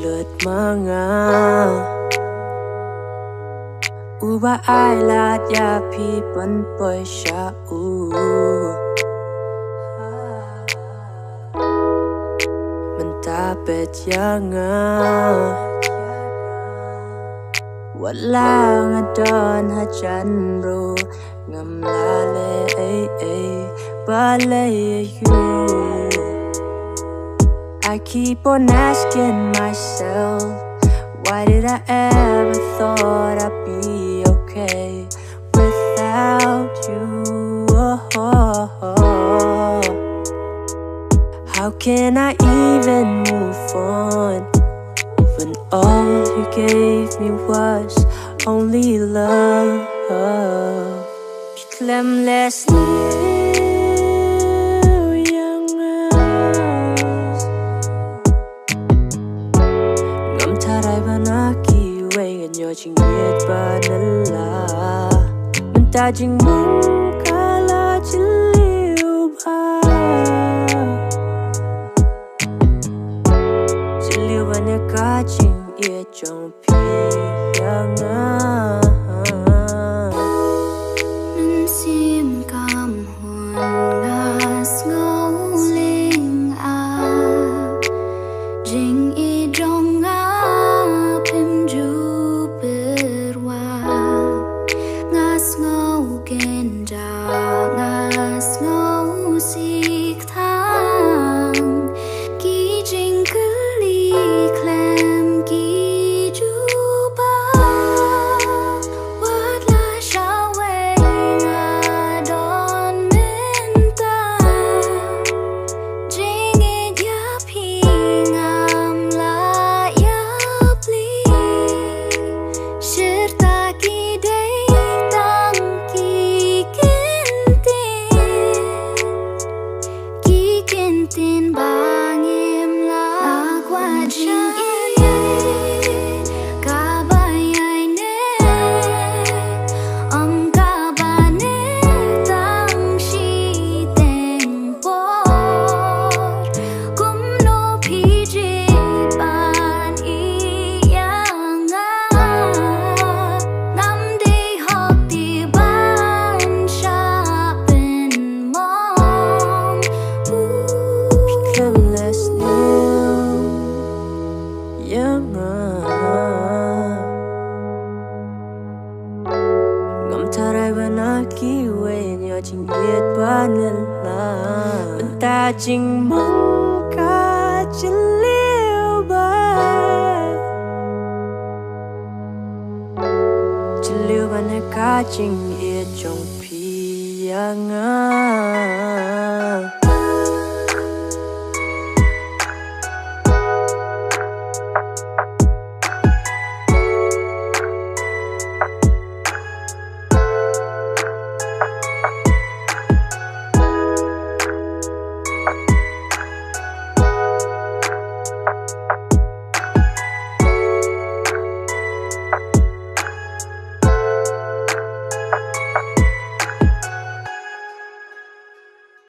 lượt manga Uba ai la iaphi bắn bơi sa Mynta peit ianga Watla ngadon hajan ru Ngam Balei you I keep on asking myself, why did I ever thought I'd be okay without you? How can I even move on when all you gave me was only love? Khlem sniew tharai bana kiwei nyo Jingieid ba nylla Mynta JINGMONG kala Jylliew ba Jylliew ba nya ka Jingieid jongphi ianga Mynsiem Ngam sngewlynga Jingieid Jong Phim pyrwa sngewkynjah sngewsih thang ki jingkeli khlem ki juba Watla don Mynta Jingieid iaphi Ngam la iaphi Shirta ki day tang ki kintin bangim la qua Jingieid ka bayai ne ka ba ne tang shi teng por kum no phi ban ianga nam de hok ti ban sha pen mong Khlem sniew ianga Ngam tharai bana kiwei nyo Jingieid ba nylla Mynta JINGMONG ka Jylliew ba Jylliew ba nya ka Jingieid jongphi ianga